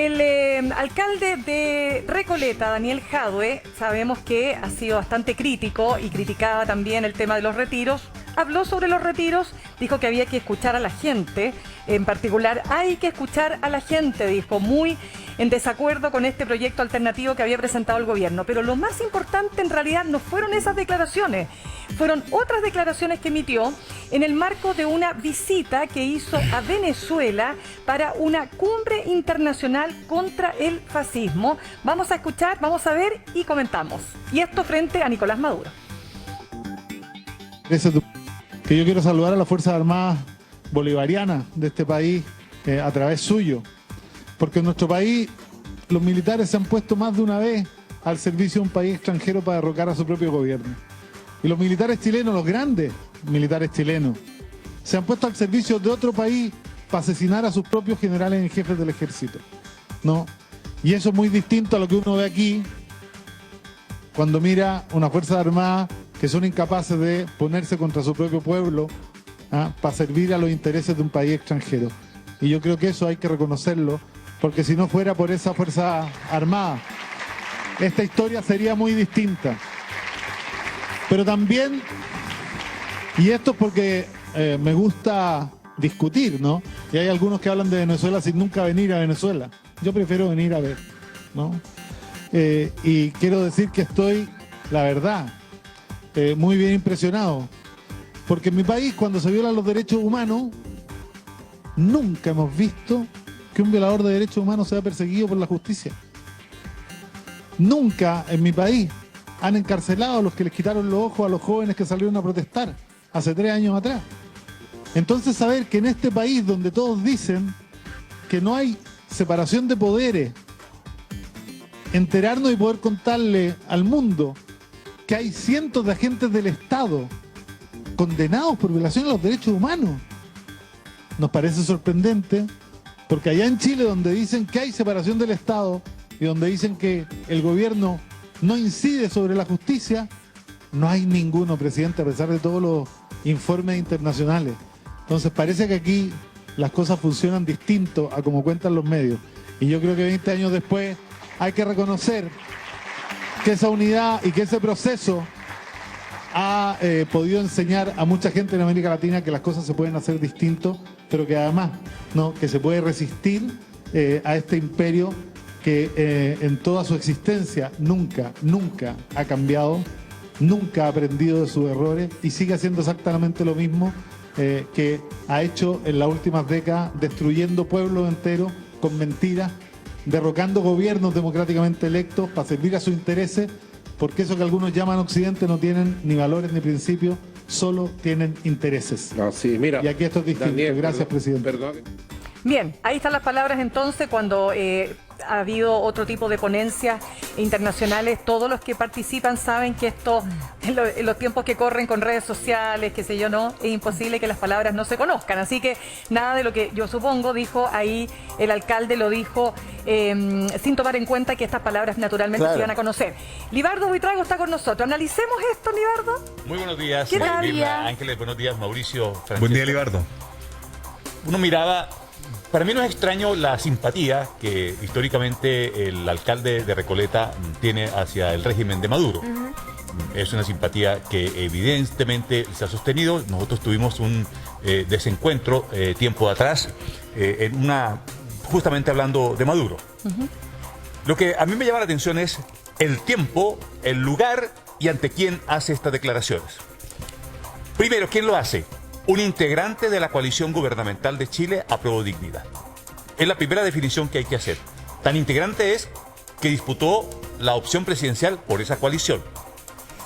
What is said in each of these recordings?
El alcalde de Recoleta, Daniel Jadue, sabemos que ha sido bastante crítico y criticaba también el tema de los retiros. Habló sobre los retiros, dijo que había que escuchar a la gente, en particular hay que escuchar a la gente, dijo, muy en desacuerdo con este proyecto alternativo que había presentado el gobierno. Pero lo más importante en realidad no fueron esas declaraciones, fueron otras declaraciones que emitió en el marco de una visita que hizo a Venezuela para una cumbre internacional contra el fascismo. Vamos a escuchar, vamos a ver y comentamos. Y esto frente a Nicolás Maduro. Que yo quiero saludar a las Fuerzas Armadas bolivarianas de este país a través suyo, porque en nuestro país los militares se han puesto más de una vez al servicio de un país extranjero para derrocar a su propio gobierno. Y los militares chilenos, los grandes militares chilenos, se han puesto al servicio de otro país para asesinar a sus propios generales en jefes del ejército, ¿no? Y eso es muy distinto a lo que uno ve aquí cuando mira unas Fuerzas Armadas que son incapaces de ponerse contra su propio pueblo para servir a los intereses de un país extranjero. Y yo creo que eso hay que reconocerlo, porque si no fuera por esa Fuerza Armada, esta historia sería muy distinta. Pero también, y esto es porque me gusta discutir, ¿no? Y hay algunos que hablan de Venezuela sin nunca venir a Venezuela. Yo prefiero venir a ver, ¿no? Y quiero decir que estoy, la verdad, muy bien impresionado, porque en mi país, cuando se violan los derechos humanos, nunca hemos visto que un violador de derechos humanos sea perseguido por la justicia. Nunca en mi país han encarcelado a los que les quitaron los ojos a los jóvenes que salieron a protestar hace 3 años atrás. Entonces, saber que en este país donde todos dicen que no hay separación de poderes, enterarnos y poder contarle al mundo que hay cientos de agentes del Estado condenados por violación a los derechos humanos, nos parece sorprendente, porque allá en Chile, donde dicen que hay separación del Estado y donde dicen que el gobierno no incide sobre la justicia, no hay ninguno, presidente, a pesar de todos los informes internacionales. Entonces parece que aquí las cosas funcionan distinto a como cuentan los medios. Y yo creo que 20 años después hay que reconocer que esa unidad y que ese proceso ha podido enseñar a mucha gente en América Latina que las cosas se pueden hacer distinto, pero que además, ¿no?, que se puede resistir a este imperio que en toda su existencia nunca ha cambiado, nunca ha aprendido de sus errores y sigue haciendo exactamente lo mismo que ha hecho en las últimas décadas, destruyendo pueblos enteros con mentiras, derrocando gobiernos democráticamente electos para servir a sus intereses, porque eso que algunos llaman Occidente no tienen ni valores ni principios, solo tienen intereses. No, sí, mira, y aquí esto es distinto. Daniel, gracias, presidente. Perdón. Bien, ahí están las palabras entonces cuando ha habido otro tipo de ponencias internacionales. Todos los que participan saben que esto, en los tiempos que corren con redes sociales, qué sé yo, no, es imposible que las palabras no se conozcan. Así que nada de lo que yo supongo dijo ahí el alcalde lo dijo sin tomar en cuenta que estas palabras naturalmente se iban a conocer. Libardo Buitrago está con nosotros. Analicemos esto, Libardo. Muy buenos días, ¿Qué tal? Mirna, Ángeles, buenos días, Mauricio, Francesco. Buen día, Libardo. Uno miraba, para mí no es extraño la simpatía que históricamente el alcalde de Recoleta tiene hacia el régimen de Maduro. Es una simpatía que evidentemente se ha sostenido. Nosotros tuvimos un desencuentro tiempo atrás, justamente hablando de Maduro. Lo que a mí me llama la atención es el tiempo, el lugar y ante quién hace estas declaraciones. Primero, ¿quién lo hace? Un integrante de la coalición gubernamental de Chile, Apruebo Dignidad. Es la primera definición que hay que hacer. Tan integrante es que disputó la opción presidencial por esa coalición.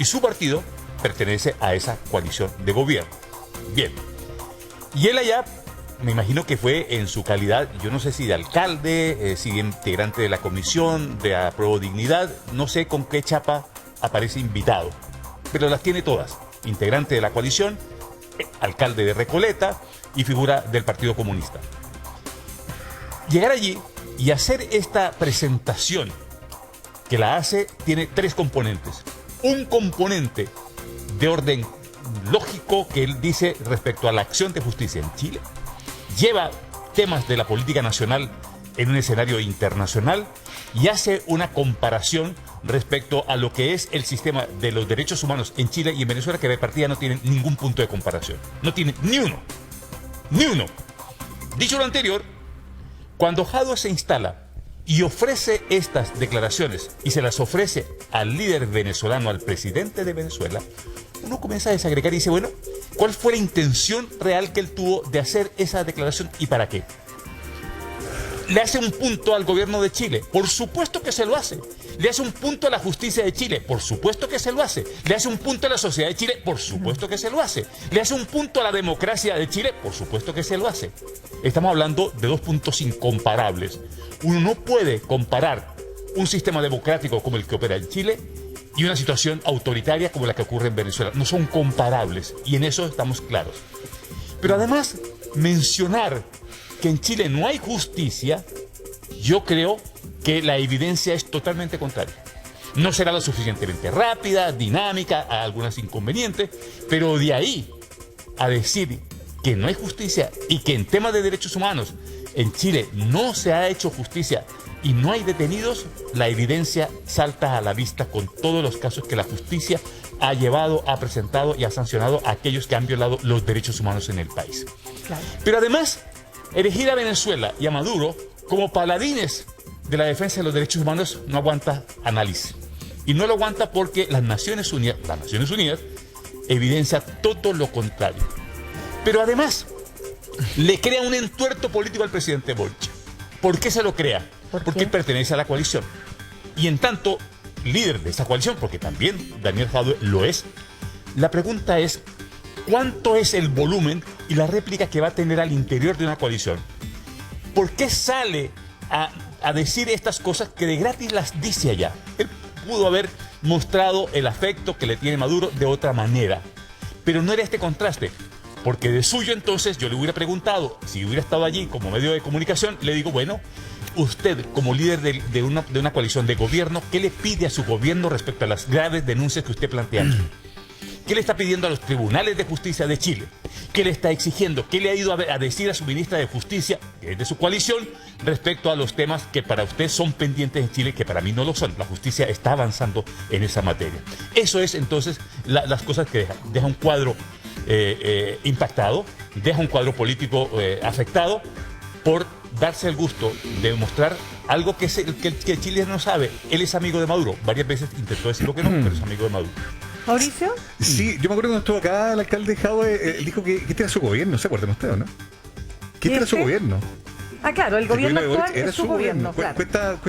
Y su partido pertenece a esa coalición de gobierno. Bien. Y él allá, me imagino que fue en su calidad, yo no sé si de alcalde, si de integrante de la comisión, de Apruebo Dignidad, no sé con qué chapa aparece invitado. Pero las tiene todas. Integrante de la coalición, alcalde de Recoleta y figura del Partido Comunista. Llegar allí y hacer esta presentación que la hace tiene 3 componentes. Un componente de orden lógico que él dice respecto a la acción de justicia en Chile. Lleva temas de la política nacional en un escenario internacional y hace una comparación respecto a lo que es el sistema de los derechos humanos en Chile y en Venezuela, que de partida no tienen ningún punto de comparación. No tienen ni uno. Ni uno. Dicho lo anterior, cuando Jadwe se instala y ofrece estas declaraciones y se las ofrece al líder venezolano, al presidente de Venezuela, uno comienza a desagregar y dice, bueno, ¿cuál fue la intención real que él tuvo de hacer esa declaración y para qué? ¿Le hace un punto al gobierno de Chile? Por supuesto que se lo hace. ¿Le hace un punto a la justicia de Chile? Por supuesto que se lo hace. ¿Le hace un punto a la sociedad de Chile? Por supuesto que se lo hace. ¿Le hace un punto a la democracia de Chile? Por supuesto que se lo hace. Estamos hablando de dos puntos incomparables. Uno no puede comparar un sistema democrático como el que opera en Chile y una situación autoritaria como la que ocurre en Venezuela. No son comparables y en eso estamos claros. Pero además, mencionar que en Chile no hay justicia, yo creo que la evidencia es totalmente contraria. No será lo suficientemente rápida, dinámica, a algunas inconvenientes, pero de ahí a decir que no hay justicia y que en temas de derechos humanos en Chile no se ha hecho justicia y no hay detenidos, la evidencia salta a la vista con todos los casos que la justicia ha llevado, ha presentado y ha sancionado a aquellos que han violado los derechos humanos en el país. Claro. Pero además, elegir a Venezuela y a Maduro como paladines de la defensa de los derechos humanos no aguanta análisis. Y no lo aguanta porque las Naciones Unidas evidencia todo lo contrario. Pero además, le crea un entuerto político al presidente Boric. ¿Por qué se lo crea? Porque él pertenece a la coalición. Y en tanto, líder de esa coalición, porque también Daniel Jadwe lo es, la pregunta es, ¿cuánto es el volumen y la réplica que va a tener al interior de una coalición? ¿Por qué sale a decir estas cosas que de gratis las dice allá? Él pudo haber mostrado el afecto que le tiene Maduro de otra manera, pero no era este contraste, porque de suyo entonces yo le hubiera preguntado, si hubiera estado allí como medio de comunicación, le digo, bueno, usted como líder de una coalición de gobierno, ¿qué le pide a su gobierno respecto a las graves denuncias que usted plantea aquí? ¿Qué le está pidiendo a los tribunales de justicia de Chile? ¿Qué le está exigiendo? ¿Qué le ha ido a decir a su ministra de Justicia, que es de su coalición, respecto a los temas que para usted son pendientes en Chile, que para mí no lo son? La justicia está avanzando en esa materia. Eso es entonces las cosas que deja un cuadro impactado, deja un cuadro político afectado por darse el gusto de mostrar algo que Chile no sabe. Él es amigo de Maduro. Varias veces intentó decir lo que no, pero es amigo de Maduro. ¿Mauricio? Sí, yo me acuerdo cuando estuvo acá el alcalde Jadwe, él dijo que este era su gobierno, ¿se acuerdan ustedes, no? Que este era su gobierno. Ah, claro, el gobierno de Boric actual era es su gobierno, claro. Cuesta,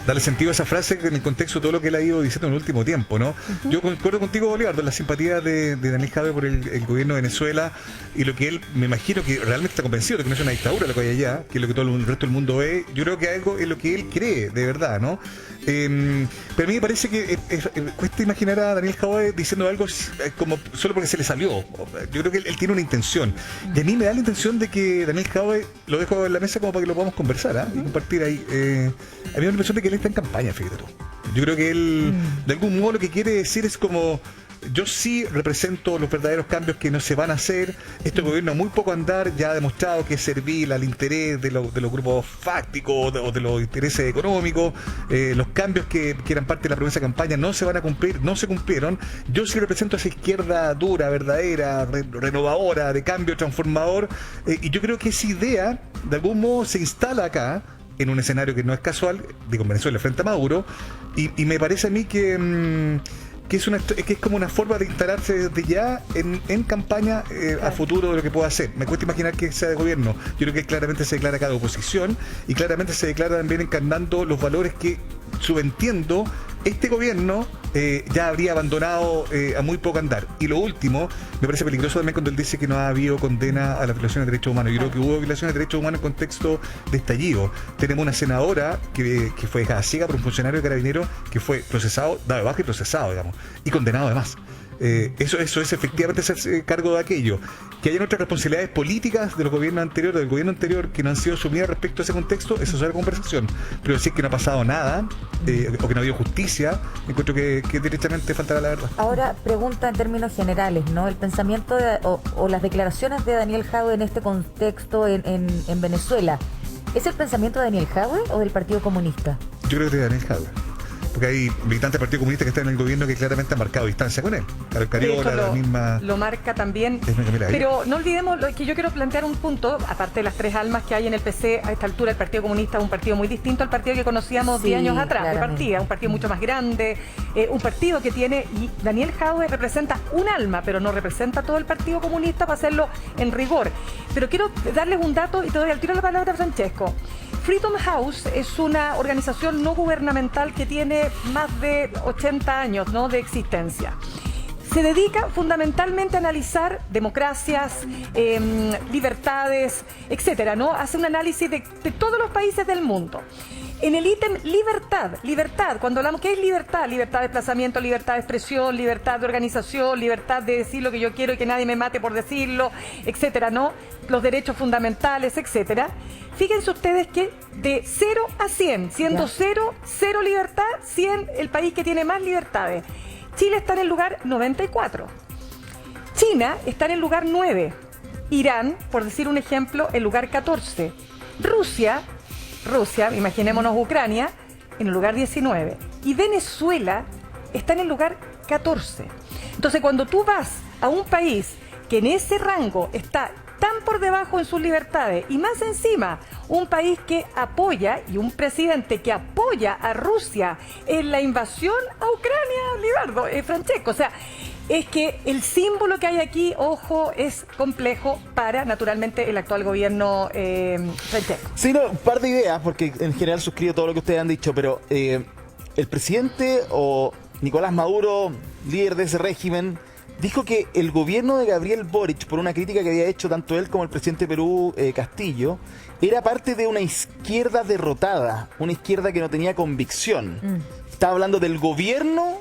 darle sentido a esa frase en el contexto de todo lo que él ha ido diciendo en el último tiempo, ¿no? Yo concuerdo contigo, Bolívar, la simpatía de Daniel Jadwe por el gobierno de Venezuela y lo que él, me imagino que realmente está convencido de que no es una dictadura lo que hay allá, que es lo que todo el resto del mundo ve. Yo creo que algo es lo que él cree, de verdad, ¿no? Pero a mí me parece que cuesta imaginar a Daniel Jadwe diciendo algo como solo porque se le salió. Yo creo que él tiene una intención. Y a mí me da la intención de que Daniel Jadwe, lo dejo en la mesa como para que lo podamos conversar y compartir ahí. A mí me da la impresión de que él está en campaña, fíjate tú. Yo creo que él, de algún modo, lo que quiere decir es como: yo sí represento los verdaderos cambios que no se van a hacer. Este gobierno a muy poco andar ya ha demostrado que es servil al interés de los grupos fácticos o de los intereses económicos. Los cambios que eran parte de la promesa de campaña no se van a cumplir, no se cumplieron. Yo sí represento a esa izquierda dura, verdadera, renovadora, de cambio transformador. Y yo creo que esa idea, de algún modo, se instala acá, en un escenario que no es casual, digo, en Venezuela frente a Maduro, y me parece a mí que es como una forma de instalarse desde ya en campaña a futuro de lo que pueda hacer. Me cuesta imaginar que sea de gobierno. Yo creo que claramente se declara acá de oposición y claramente se declara también encarnando los valores que, subentiendo, este gobierno ya habría abandonado a muy poco andar. Y lo último, me parece peligroso también cuando él dice que no ha habido condena a las violaciones de derechos humanos. Yo creo que hubo violaciones de derechos humanos en contexto de estallido. Tenemos una senadora que fue dejada ciega por un funcionario de Carabineros que fue procesado, dado de baja y procesado, digamos, y condenado además. Eso es efectivamente hacerse cargo de aquello. Que hayan otras responsabilidades políticas de los gobiernos anteriores, del gobierno anterior, que no han sido asumidas respecto a ese contexto, eso es otra conversación. Pero decir que no ha pasado nada, o que no ha habido justicia, encuentro que directamente faltará la verdad. Ahora, pregunta en términos generales, ¿no? El pensamiento o las declaraciones de Daniel Jadwe en este contexto en Venezuela. ¿Es el pensamiento de Daniel Jadwe o del Partido Comunista? Yo creo que de Daniel Jadwe. Porque hay militantes del Partido Comunista que están en el gobierno que claramente han marcado distancia con él. Carol Cariola, la misma... Lo marca también. Camila Gallo. Pero no olvidemos que yo quiero plantear un punto, aparte de las tres almas que hay en el PC, a esta altura el Partido Comunista es un partido muy distinto al partido que conocíamos 10 años atrás de partida. Un partido mucho más grande, un partido que tiene, y Daniel Jadwe representa un alma, pero no representa todo el Partido Comunista para hacerlo en rigor. Pero quiero darles un dato y te doy al tiro la palabra a Francesco. Freedom House es una organización no gubernamental que tiene más de 80 años, ¿no?, de existencia. Se dedica fundamentalmente a analizar democracias, libertades, etcétera, ¿no? Hace un análisis de todos los países del mundo. En el ítem libertad, cuando hablamos, ¿qué es libertad? Libertad de desplazamiento, libertad de expresión, libertad de organización, libertad de decir lo que yo quiero y que nadie me mate por decirlo, etcétera, ¿no? Los derechos fundamentales, etcétera. Fíjense ustedes que de 0 a 100, siendo 0 libertad, 100 el país que tiene más libertades. Chile está en el lugar 94. China está en el lugar 9. Irán, por decir un ejemplo, el lugar 14. Rusia, imaginémonos Ucrania, en el lugar 19. Y Venezuela está en el lugar 14. Entonces, cuando tú vas a un país que en ese rango está tan por debajo en sus libertades, y más encima, un país que apoya, y un presidente que apoya a Rusia en la invasión a Ucrania, Libardo, Francesco, o sea, es que el símbolo que hay aquí, ojo, es complejo para, naturalmente, el actual gobierno, Francesco. Sí, no, un par de ideas, porque en general suscribo todo lo que ustedes han dicho, pero el presidente o Nicolás Maduro, líder de ese régimen, dijo que el gobierno de Gabriel Boric, por una crítica que había hecho tanto él como el presidente de Perú, Castillo, era parte de una izquierda derrotada, una izquierda que no tenía convicción. Estaba hablando del gobierno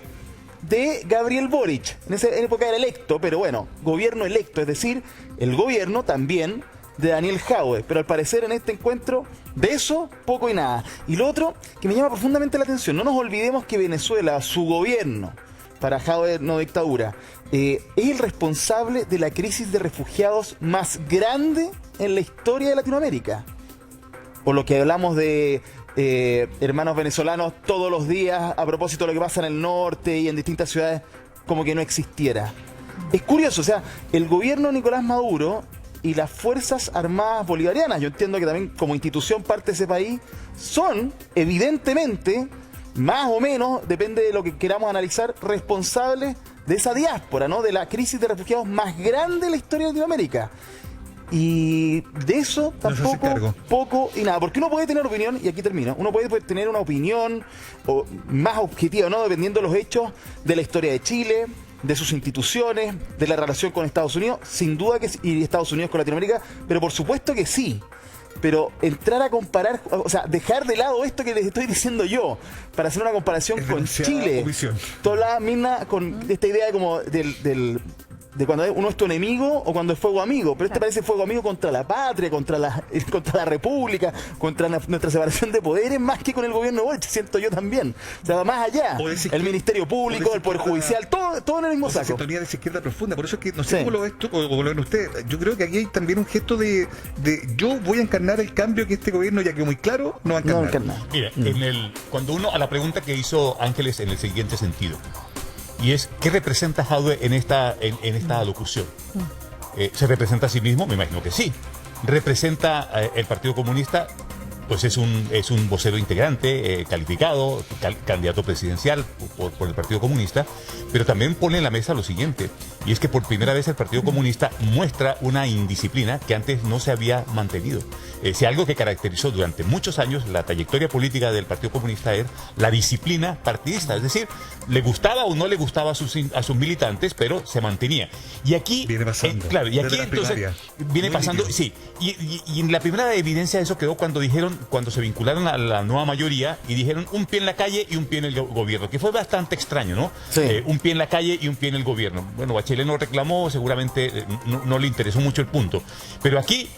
de Gabriel Boric. En esa época era electo, pero bueno, gobierno electo, es decir, el gobierno también de Daniel Jadwe. Pero al parecer en este encuentro, de eso, poco y nada. Y lo otro que me llama profundamente la atención, no nos olvidemos que Venezuela, su gobierno, para Jadwe no dictadura, es el responsable de la crisis de refugiados más grande en la historia de Latinoamérica. Por lo que hablamos de hermanos venezolanos todos los días a propósito de lo que pasa en el norte y en distintas ciudades, como que no existiera. Es curioso, o sea, el gobierno de Nicolás Maduro y las Fuerzas Armadas Bolivarianas, yo entiendo que también como institución parte de ese país, son evidentemente, más o menos, depende de lo que queramos analizar, responsables de esa diáspora, ¿no? De la crisis de refugiados más grande de la historia de Latinoamérica. Y de eso tampoco, poco y nada, porque uno puede tener opinión, y aquí termino, uno puede tener una opinión más objetiva, ¿no? Dependiendo de los hechos de la historia de Chile, de sus instituciones, de la relación con Estados Unidos, sin duda que y Estados Unidos con Latinoamérica, pero por supuesto que sí. Pero entrar a comparar, o sea, dejar de lado esto que les estoy diciendo yo, para hacer una comparación con Chile. Toda la misma con esta idea de como de cuando uno es tu enemigo o cuando es fuego amigo, pero este parece fuego amigo contra la patria, contra la república, contra nuestra separación de poderes, más que con el gobierno de Boric, siento yo también. O sea, va más allá, el Ministerio Público, el Poder Judicial, todo en el mismo saco. Sintonía de esa izquierda profunda, por eso es que, no sé cómo lo ves tú, o lo ven ustedes, yo creo que aquí hay también un gesto de yo voy a encarnar el cambio que este gobierno, ya quedó muy claro, no va a encarnar. Mira, cuando uno, a la pregunta que hizo Ángeles en el siguiente sentido, y es, ¿qué representa Jadwe en esta alocución? ¿Se representa a sí mismo? Me imagino que sí. ¿Representa el Partido Comunista? Pues es un vocero integrante, calificado, candidato presidencial por el Partido Comunista, pero también pone en la mesa lo siguiente, y es que por primera vez el Partido Comunista muestra una indisciplina que antes no se había mantenido. Si algo que caracterizó durante muchos años la trayectoria política del Partido Comunista es la disciplina partidista, es decir, le gustaba o no le gustaba a sus militantes, pero se mantenía. Y aquí viene pasando. Claro, y aquí entonces viene pasando, sí. Y en la primera evidencia de eso quedó cuando se vincularon a la nueva mayoría y dijeron un pie en la calle y un pie en el gobierno, que fue bastante extraño, ¿no? Sí. Un pie en la calle y un pie en el gobierno. Bueno, Bachelet no reclamó, seguramente no le interesó mucho el punto. Pero aquí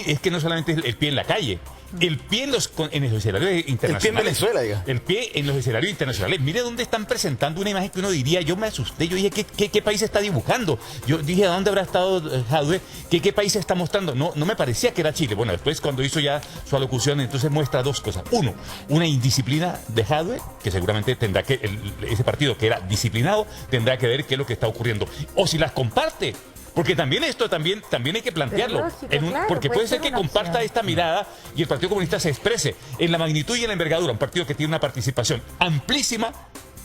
es que no solamente es el pie en la calle, el pie en los escenarios internacionales. El pie en Venezuela, diga. El pie en los escenarios internacionales. Mire dónde están presentando una imagen que uno diría, yo me asusté, yo dije, ¿qué país está dibujando? Yo dije, ¿a dónde habrá estado Jadwe? ¿Qué país está mostrando? No me parecía que era Chile. Bueno, después cuando hizo ya su alocución, entonces muestra dos cosas. Uno, una indisciplina de Jadwe, que seguramente tendrá que, ese partido que era disciplinado, tendrá que ver qué es lo que está ocurriendo. O si las comparte. Porque también esto también hay que plantearlo. Pero lógico, porque claro, puede ser que una comparta opción. esta mirada y el Partido Comunista se exprese en la magnitud y en la envergadura. Un partido que tiene una participación amplísima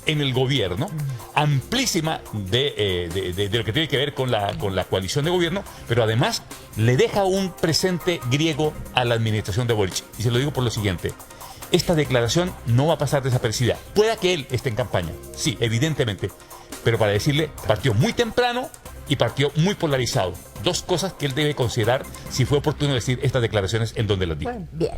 en el gobierno, amplísima de lo que tiene que ver con la coalición de gobierno, pero además le deja un presente griego a la administración de Boric. Y se lo digo por lo siguiente. Esta declaración no va a pasar desapercibida. Pueda que él esté en campaña, sí, evidentemente, pero para decirle, partió muy temprano y partió muy polarizado. Dos cosas que él debe considerar si fue oportuno decir estas declaraciones en donde las dijo. Bien.